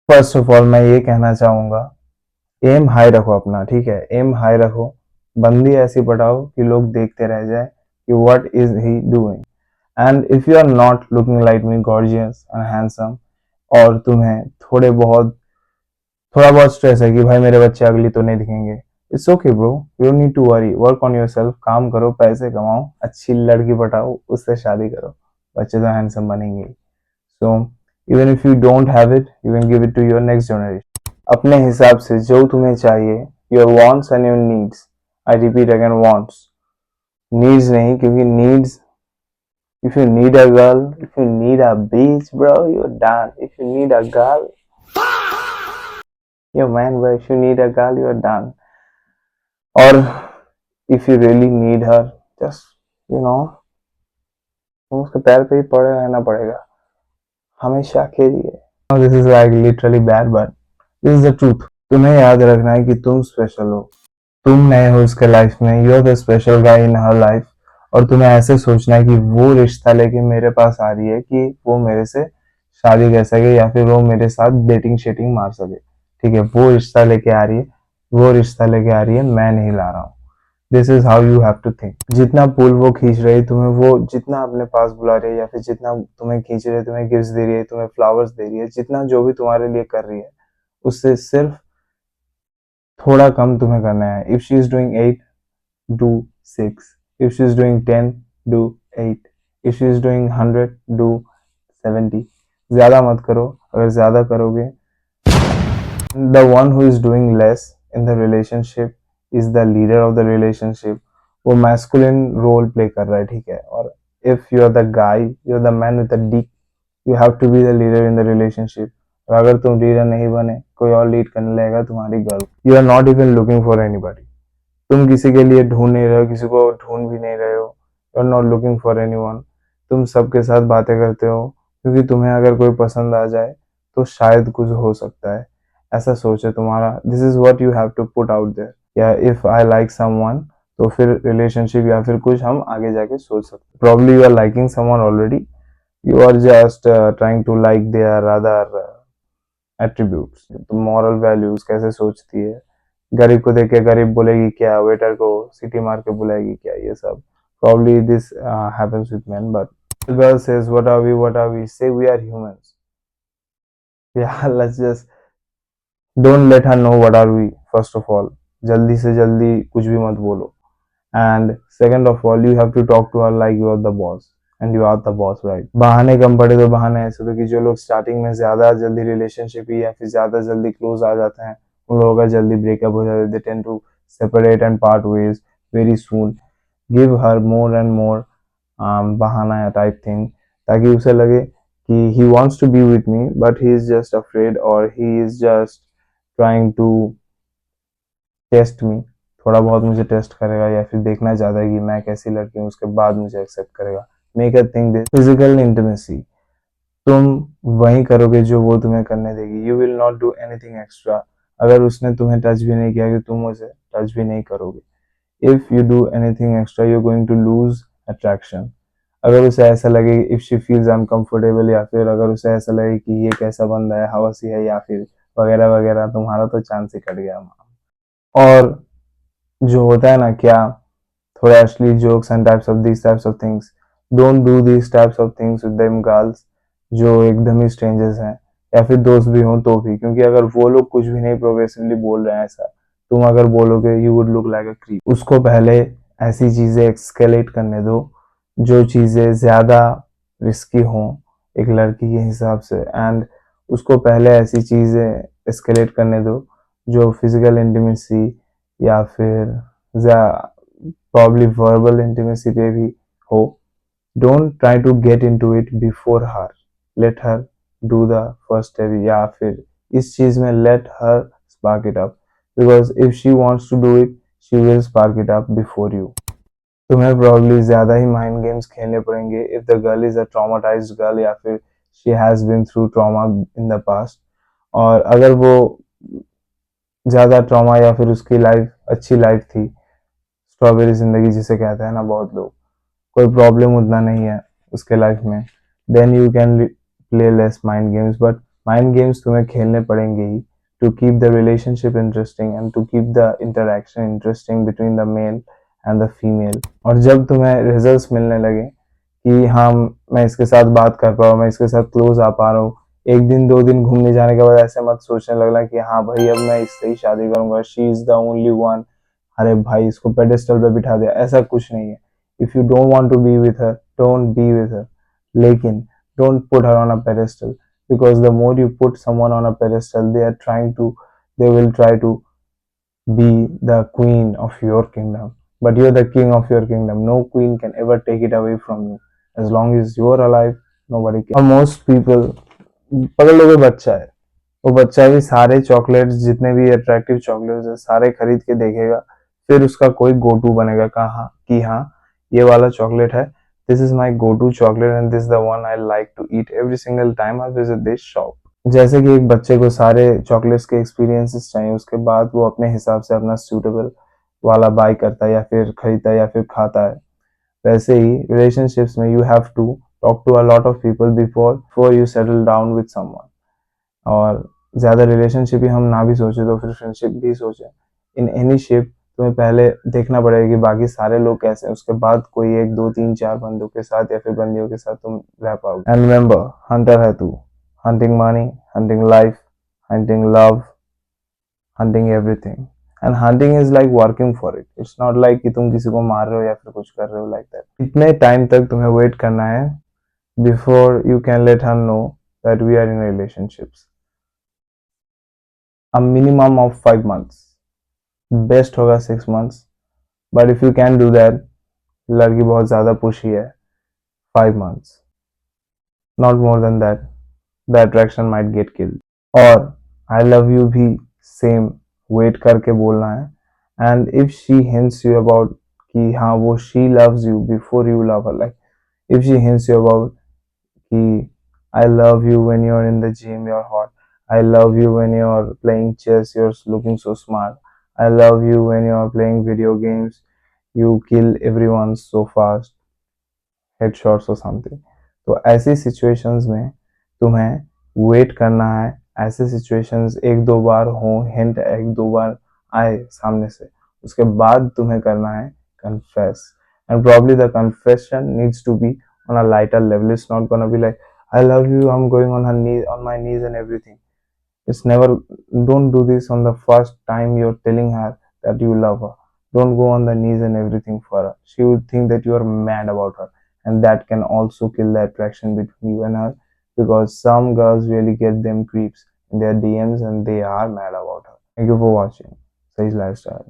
First of all मैं ये कहना चाहूंगा, एम हाई रखो अपना, ठीक है? एम हाई रखो, बंदी ऐसी पटाओ कि लोग देखते रह जाए कि what is he doing. And if you are not looking like me gorgeous and handsome, और तुम्हें थोड़ा बहुत स्ट्रेस है कि भाई मेरे बच्चे अगली तो नहीं दिखेंगे, it's okay bro, you need to worry, work on yourself, काम करो, पैसे कमाओ, अच्छी लड़की पटाओ, उससे शादी करो, बच्चे तो हैंडसम बनेंगे। So even if you don't have it, you can give it to your next generation अपने हिसाब से जो तुम्हें चाहिए। Your wants and your needs, I repeat again, wants, needs नहीं, क्योंकि needs, if you need a girl, if you need a beach, bro, you're done. If you need a girl, yo man, bro, if you need a girl, you're done. Or if you really need her, just, you know, तुम उसके पैर पे ही पड़े रहना पड़ेगा हमेशा के लिए। This is like literally bad, but this is the truth. तुम्हें याद रखना है कि तुम स्पेशल हो, तुम नए हो इसके लाइफ में, you are the special guy in her life. और तुम्हें ऐसे सोचना है कि वो रिश्ता लेके मेरे पास आ रही है कि वो मेरे से शादी कर सके या फिर वो मेरे साथ डेटिंग शेटिंग मार सके, ठीक है? वो रिश्ता लेके आ रही है, वो रिश्ता लेके आ रही है, मैं नहीं ला रहा हूँ। This is how you have to think. जितना पुल वो खींच रही, तुम्हें वो जितना अपने पास बुला रही है या फिर जितना तुम्हें खींच रही है, तुम्हें गिफ्ट्स दे रही है, तुम्हें फ्लावर्स दे रही है, जितना जो भी तुम्हारे लिए कर रही है, उससे सिर्फ थोड़ा कम तुम्हें करना है। If she is doing 8, do 6. If she's doing 10, do 8. If she's doing 100, do 70. ज़्यादा मत करो, अगर ज़्यादा करोगे, the one who is doing less in the relationship is the leader of the relationship. वो masculine role play कर रहा है, ठीक है? और if you are the guy, you are the man with the dick, you have to be the leader in the relationship. और अगर तुम लीडर नहीं बने, कोई और लीड करने लगेगा तुम्हारी girl. You are not even looking for anybody. तुम किसी के लिए ढूंढ नहीं रहे हो, किसी को ढूंढ भी नहीं रहे हो, you are not looking for anyone. तुम सबके साथ बातें करते हो क्योंकि तुम्हें अगर कोई पसंद आ जाए तो शायद कुछ हो सकता है, ऐसा सोच है तुम्हारा। This is what you have to put out there, या इफ आई लाइक समवन, तो फिर रिलेशनशिप या फिर कुछ हम आगे जाके सोच सकते। Probably you are liking someone already, you are just trying to like there other attributes. तो मॉरल वैल्यूज कैसे सोचती है, गरीब को देख के गरीब बोलेगी क्या, वेटर को सिटी मार के बुलाएगी क्या, ये सब। Probably this happens with men, but the girl says what are we, say we are humans, yeah, let's just don't let her know what are we first of all। जल्दी से जल्दी कुछ भी मत बोलो। And second of all, you have to talk to her like you are the boss, and you are the boss, right? बहाने कम पड़े तो बहाने ऐसे तो कि जो लोग स्टार्टिंग में ज्यादा जल्दी रिलेशनशिप या फिर ज्यादा जल्दी क्लोज आ जाते हैं, उन लोगों का जल्दी ब्रेकअप हो जाता है। They tend to separate and part ways very soon. Give her more and more बहाना या टाइप थिंग, ताकि उसे लगे कि he wants to be with me but he is just afraid, और he is just trying to test me. थोड़ा बहुत मुझे टेस्ट करेगा या फिर देखना चाहता है कि मैं कैसी लड़की हूँ, उसके बाद मुझे एक्सेप्ट करेगा। Make a thing this physical intimacy, तुम वही करोगे जो वो तुम्हें करने देगी। You will not do anything extra. अगर उसने तुम्हें टच भी नहीं किया कि तुम उसे टच भी नहीं करोगे। If you do anything extra, you going to lose attraction. अगर उसे ऐसा लगे, इफ शी फील्स अनकंफर्टेबल, या फिर अगर उसे ऐसा लगे कि ये कैसा बंदा है, हवसी है या फिर वगैरह वगैरह, तुम्हारा तो चांस ही कट गया। और जो होता है ना क्या, थोड़ा असली jokes and types of things, don't do these types of things with them girls जो एकदम ही स्ट्रेंजर्स हैं या फिर दोस्त भी हों तो भी, क्योंकि अगर वो लोग कुछ भी नहीं प्रोग्रेसिवली बोल रहे हैं ऐसा, तुम अगर बोलोगे you would look like a creep. उसको पहले ऐसी चीजें एक्सकेलेट करने दो जो चीजें ज्यादा रिस्की हों एक लड़की के हिसाब से, एंड उसको पहले ऐसी चीजें एस्केलेट करने दो जो फिजिकल इंटीमेसी या फिर प्रॉब्ली वर्बल इंटीमेसी पे भी हो। Don't try to get into it before her, let her do the first step, या फिर इस चीज में let her spark it up, because if she wants to do it she will spark it up before you. तुम्हें probably ज्यादा ही mind games खेलने पड़ेंगे if the girl is a traumatised girl, या फिर she has been through trauma in the past. और अगर वो ज्यादा ट्रॉमा या फिर उसकी लाइफ अच्छी लाइफ थी, स्ट्रॉबेरी जिंदगी जिसे कहते हैं ना बहुत लोग, कोई प्रॉब्लम उतना नहीं है उसके लाइफ में, then you can play less mind games. But mind games तुम्हें खेलने पड़ेंगे ही to keep the relationship interesting and to keep the interaction interesting between the male and the female. और जब तुम्हें रिजल्ट्स मिलने लगे कि हाँ मैं इसके साथ बात कर पा रहा हूँ, मैं इसके साथ क्लोज आ पा रहा हूँ, एक दिन दो दिन घूमने जाने के बाद ऐसे मत सोचने लगना कि हाँ भाई अब मैं इससे ही शादी करूंगा, she is the only one, अरे भाई इसको पेडेस्टल पे बिठा दिया, ऐसा कुछ नहीं है. If you don't want to be with her, don't be with her, लेकिन don't put her on a pedestal, because the more you put someone on a pedestal, they will try to be the queen of your kingdom, but you're the king of your kingdom. No queen can ever take it away from you. As long as you're alive, nobody can. और most people, पकड़ लो कोई बच्चा है, वो बच्चा भी सारे chocolates, जितने भी अट्रैक्टिव चॉकलेट्स है सारे खरीद के देखेगा, फिर उसका कोई गो टू बनेगा, कहा कि हाँ ये वाला चॉकलेट है, this is my go to chocolate and this the one I like to eat every single time I visit this shop. जैसे कि एक बच्चे को सारे चॉकलेट्स के एक्सपीरियंसेस चाहिए, उसके बाद वो अपने हिसाब से अपना सूटेबल वाला बाय करता है या फिर खरीदता है या फिर खाता है. वैसे ही रिलेशनशिप्स में you have to talk to a lot of people before you settle down with someone. और ज़्यादा रिलेशनशिप ही हम ना भी सोचे तो फिर फ्रेंडशिप भी सोचे, इन एनी शिप तुम्हें पहले देखना पड़ेगा कि बाकी सारे लोग कैसे हैं, उसके बाद कोई एक दो तीन चार बंदों के साथ या फिर बंदियों के साथ तुम रह पाओगे. एंड रिमेंबर, हंटर है तू, hunting money, hunting life, hunting love, hunting everything. And hunting is like working for it, it's not like कि तुम किसी को मार रहे हो या फिर कुछ कर रहे हो लाइक दैट. कितने टाइम तक तुम्हें वेट करना है before you can let her know that we are in relationships? A minimum of 5 months, best होगा 6 months, but if you can do that, लड़की बहुत ज़्यादा पुशी है, 5 months, not more than that, the attraction might get killed. और I love you भी same wait करके बोलना है. And if she hints you about कि हाँ वो she loves you before you love her, like if she hints you about कि I love you when you're in the gym, you're hot. I love you when you're playing chess, you're looking so smart. I love you when you're playing video games, you kill everyone so fast, headshots or something. तो ऐसी situations में तुम्हें wait करना है, ऐसे situations एक दो बार हो, हिंट एक दो बार आए सामने से, उसके बाद तुम्हें करना है confess. And probably the confession needs to be on a lighter level. It's not gonna be like I love you, I'm going on her knee, on my knees and everything. It's never, don't do this on the first time you're telling her that you love her. Don't go on the knees and everything for her. She would think that you are mad about her, and that can also kill the attraction between you and her, because some girls really get them creeps in their DMs and they are mad about her. Thank you for watching Sage Lifestyle.